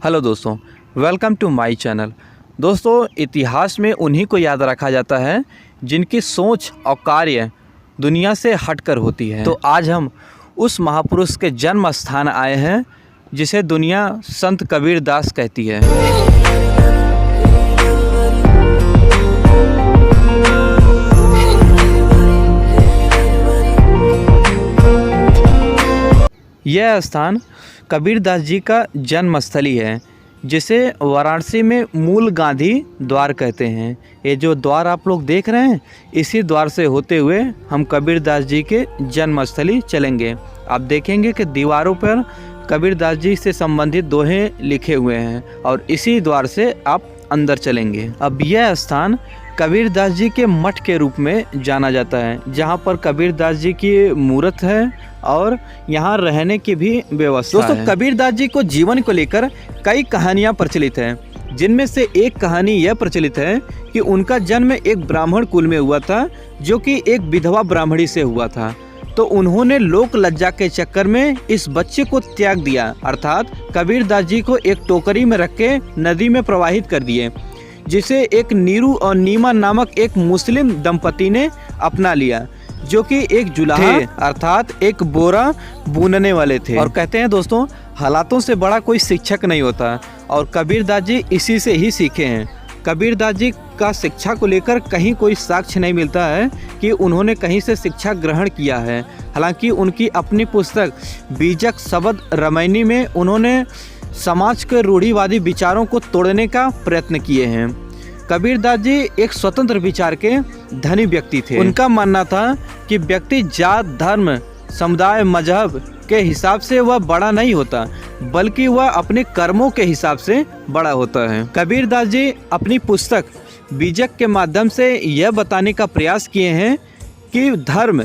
Hello दोस्तों, welcome to my channel. दोस्तों, इतिहास में उन्हीं को याद रखा जाता है जिनकी सोच और कार्य दुनिया से हटकर होती है। तो आज हम उस महापुरुष के जन्म स्थान आए हैं जिसे दुनिया संत कबीर दास कहती है। यह स्थान कबीर दास जी का जन्मस्थली है, जिसे वाराणसी में मूल गांधी द्वार कहते हैं। ये जो द्वार आप लोग देख रहे हैं, इसी द्वार से होते हुए हम कबीर दास जी के जन्मस्थली चलेंगे। आप देखेंगे कि दीवारों पर कबीर दास जी से संबंधित दोहे लिखे हुए हैं और इसी द्वार से आप अंदर चलेंगे। अब यह स्थान कबीर दास जी के मठ के रूप में जाना जाता है, जहाँ पर कबीर दास जी की मूर्त है और यहाँ रहने की भी व्यवस्था है। दोस्तों, कबीर दास जी को जीवन को लेकर कई कहानियाँ प्रचलित हैं, जिनमें से एक कहानी यह प्रचलित है कि उनका जन्म एक ब्राह्मण कुल में हुआ था, जो कि एक विधवा ब्राह्मणी से हुआ था। तो उन्होंने लोक लज्जा के चक्कर में इस बच्चे को त्याग दिया, अर्थात कबीर दास जी को एक टोकरी में रख के नदी में प्रवाहित कर दिए, जिसे एक नीरू और नीमा नामक एक मुस्लिम दंपति ने अपना लिया, जो कि एक जुलाहा अर्थात एक बोरा बुनने वाले थे। और कहते हैं दोस्तों, हालातों से बड़ा कोई शिक्षक नहीं होता, और कबीर दास जी इसी से ही सीखे हैं। कबीर दास जी का शिक्षा को लेकर कहीं कोई साक्ष्य नहीं मिलता है कि उन्होंने कहीं से शिक्षा ग्रहण किया है। हालांकि उनकी अपनी पुस्तक बीजक शब्द रामायणी में उन्होंने समाज के रूढ़िवादी विचारों को तोड़ने का प्रयत्न किए हैं। कबीर दास जी एक स्वतंत्र विचार के धनी व्यक्ति थे। उनका मानना था कि व्यक्ति जात, धर्म, समुदाय, मजहब के हिसाब से वह बड़ा नहीं होता, बल्कि वह अपने कर्मों के हिसाब से बड़ा होता है। कबीर दास जी अपनी पुस्तक बीजक के माध्यम से यह बताने का प्रयास किए हैं कि धर्म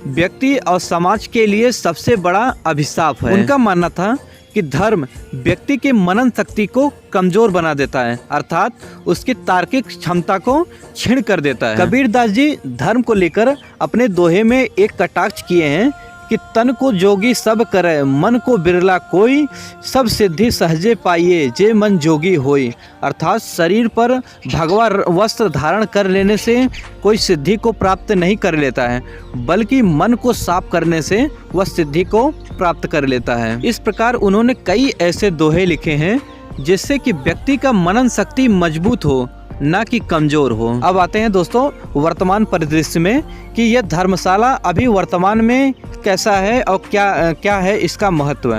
व्यक्ति और समाज के लिए सबसे बड़ा अभिशाप है। उनका मानना था कि धर्म व्यक्ति की मनन शक्ति को कमजोर बना देता है, अर्थात उसकी तार्किक क्षमता को छीण कर देता है। कबीर दास जी धर्म को लेकर अपने दोहे में एक कटाक्ष किए हैं कि तन को जोगी सब करे, मन को बिरला कोई, सब सिद्धि सहजे पाइए, जे मन जोगी होई। अर्थात शरीर पर भगवा वस्त्र धारण कर लेने से कोई सिद्धि को प्राप्त नहीं कर लेता है, बल्कि मन को साफ करने से वह सिद्धि को प्राप्त कर लेता है। इस प्रकार उन्होंने कई ऐसे दोहे लिखे हैं जिससे कि व्यक्ति का मनन शक्ति मजबूत हो, ना कि कमजोर हो। अब आते हैं दोस्तों वर्तमान परिदृश्य में कि यह धर्मशाला अभी वर्तमान में कैसा है और क्या है इसका महत्व।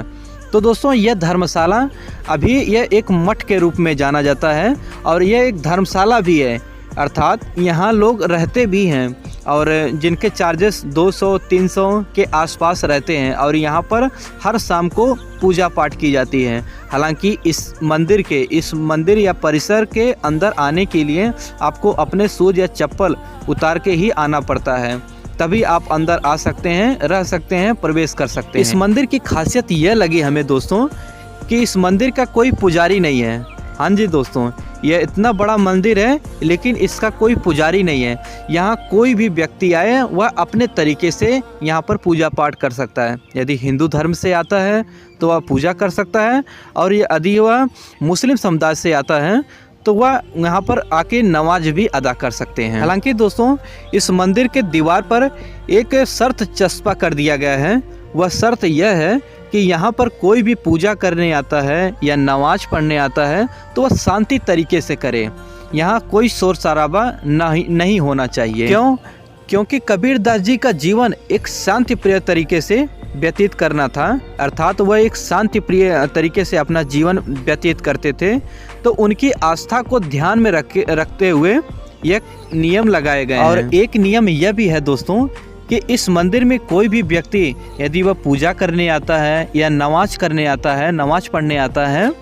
तो दोस्तों, यह धर्मशाला अभी यह एक मठ के रूप में जाना जाता है और यह एक धर्मशाला भी है, अर्थात यहाँ लोग रहते भी हैं और जिनके चार्जेस 200-300 के आसपास रहते हैं, और यहाँ पर हर शाम को पूजा पाठ की जाती है। हालांकि इस मंदिर या परिसर के अंदर आने के लिए आपको अपने शूज या चप्पल उतार के ही आना पड़ता है, तभी आप अंदर आ सकते हैं, रह सकते हैं, प्रवेश कर सकते हैं। इस मंदिर की खासियत यह लगी हमें दोस्तों कि इस मंदिर का कोई पुजारी नहीं है। हाँ जी दोस्तों, यह इतना बड़ा मंदिर है लेकिन इसका कोई पुजारी नहीं है। यहाँ कोई भी व्यक्ति आए वह अपने तरीके से यहाँ पर पूजा पाठ कर सकता है। यदि हिंदू धर्म से आता है तो वह पूजा कर सकता है, और यदि वह मुस्लिम समुदाय से आता है तो वह यहाँ पर आके नमाज भी अदा कर सकते हैं। हालांकि दोस्तों, इस मंदिर के दीवार पर एक शर्त चस्पा कर दिया गया है। वह शर्त यह है कि यहाँ पर कोई भी पूजा करने आता है या नमाज पढ़ने आता है तो वह शांति तरीके से करे। यहाँ कोई शोर शराबा नहीं होना चाहिए। क्योंकि कबीर दास जी का जीवन एक शांति प्रिय तरीके से व्यतीत करना था, अर्थात वह एक शांति प्रिय तरीके से अपना जीवन व्यतीत करते थे। तो उनकी आस्था को ध्यान में रखते हुए यह नियम लगाए गए हैं। और एक नियम यह भी है दोस्तों कि इस मंदिर में कोई भी व्यक्ति यदि वह पूजा करने आता है या नमाज करने आता है, नमाज पढ़ने आता है,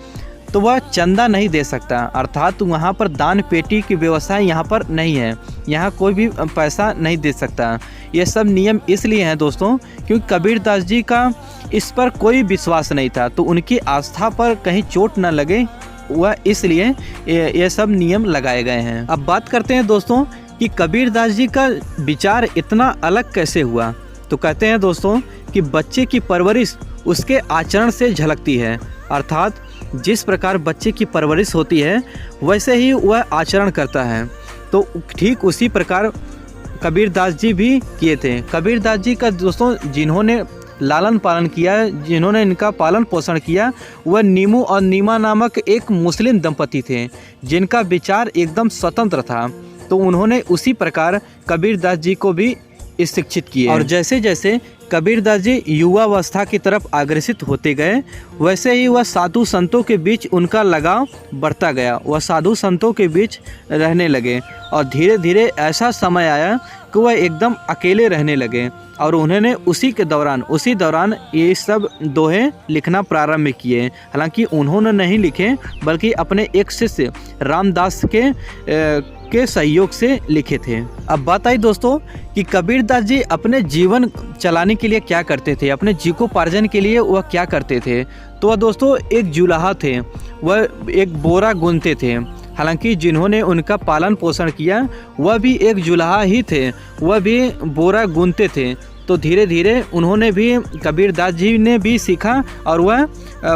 तो वह चंदा नहीं दे सकता, अर्थात वहाँ पर दान पेटी की व्यवस्था यहाँ पर नहीं है। यहाँ कोई भी पैसा नहीं दे सकता। ये सब नियम इसलिए हैं दोस्तों क्योंकि कबीर दास जी का इस पर कोई विश्वास नहीं था, तो उनकी आस्था पर कहीं चोट न लगे, वह इसलिए ये सब नियम लगाए गए हैं। अब बात करते हैं दोस्तों कि कबीर दास जी का विचार इतना अलग कैसे हुआ। तो कहते हैं दोस्तों कि बच्चे की परवरिश उसके आचरण से झलकती है, अर्थात जिस प्रकार बच्चे की परवरिश होती है वैसे ही वह आचरण करता है। तो ठीक उसी प्रकार कबीरदास जी भी किए थे। कबीरदास जी का दोस्तों जिन्होंने लालन पालन किया, जिन्होंने इनका पालन पोषण किया, वह नीमू और नीमा नामक एक मुस्लिम दंपति थे जिनका विचार एकदम स्वतंत्र था। तो उन्होंने उसी प्रकार कबीरदास जी को भी शिक्षित किया। और जैसे जैसे कबीरदास जी युवावस्था की तरफ अग्रसित होते गए वैसे ही वह साधु संतों के बीच उनका लगाव बढ़ता गया। वह साधु संतों के बीच रहने लगे और धीरे धीरे ऐसा समय आया कि वह एकदम अकेले रहने लगे और उन्होंने उसी दौरान ये सब दोहे लिखना प्रारंभ किए। हालांकि उन्होंने नहीं लिखे बल्कि अपने एक शिष्य रामदास के सहयोग से लिखे थे। अब बात आई दोस्तों कि कबीरदास जी अपने जीवन चलाने के लिए क्या करते थे, अपने जीविकोपार्जन के लिए वह क्या करते थे। तो वह दोस्तों एक जुलाहा थे, वह एक बोरा गूंथते थे। हालांकि जिन्होंने उनका पालन पोषण किया वह भी एक जुलाहा ही थे, वह भी बोरा गूंथते थे। तो धीरे धीरे उन्होंने भी, कबीरदास जी ने भी सीखा और वह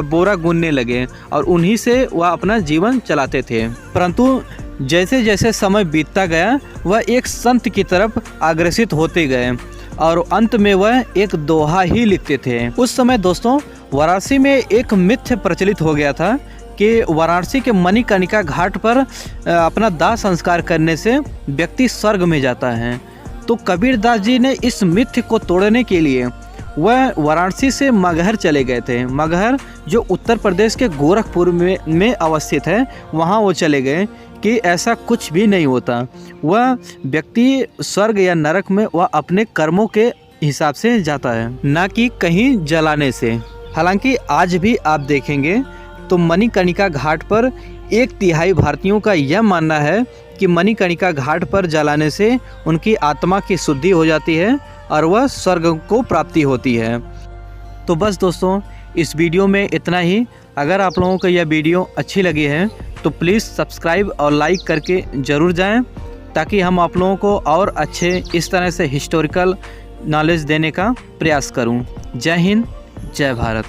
बोरा गूंथने लगे और उन्हीं से वह अपना जीवन चलाते थे। परंतु जैसे जैसे समय बीतता गया वह एक संत की तरफ अग्रसित होते गए और अंत में वह एक दोहा ही लिखते थे। उस समय दोस्तों वाराणसी में एक मिथ्य प्रचलित हो गया था कि वाराणसी के मणिकर्णिका घाट पर अपना दाह संस्कार करने से व्यक्ति स्वर्ग में जाता है। तो कबीरदास जी ने इस मिथ्य को तोड़ने के लिए वह वाराणसी से मगहर चले गए थे। मगहर जो उत्तर प्रदेश के गोरखपुर में अवस्थित है, वहाँ वो चले गए कि ऐसा कुछ भी नहीं होता। वह व्यक्ति स्वर्ग या नरक में वह अपने कर्मों के हिसाब से जाता है, ना कि कहीं जलाने से। हालांकि आज भी आप देखेंगे तो मणिकर्णिका घाट पर 1/3 भारतीयों का यह मानना है कि मणिकर्णिका घाट पर जलाने से उनकी आत्मा की शुद्धि हो जाती है और वह स्वर्ग को प्राप्ति होती है। तो बस दोस्तों इस वीडियो में इतना ही। अगर आप लोगों को यह वीडियो अच्छी लगी है तो प्लीज़ सब्सक्राइब और लाइक करके ज़रूर जाएं, ताकि हम आप लोगों को और अच्छे इस तरह से हिस्टोरिकल नॉलेज देने का प्रयास करूं। जय हिंद, जय भारत।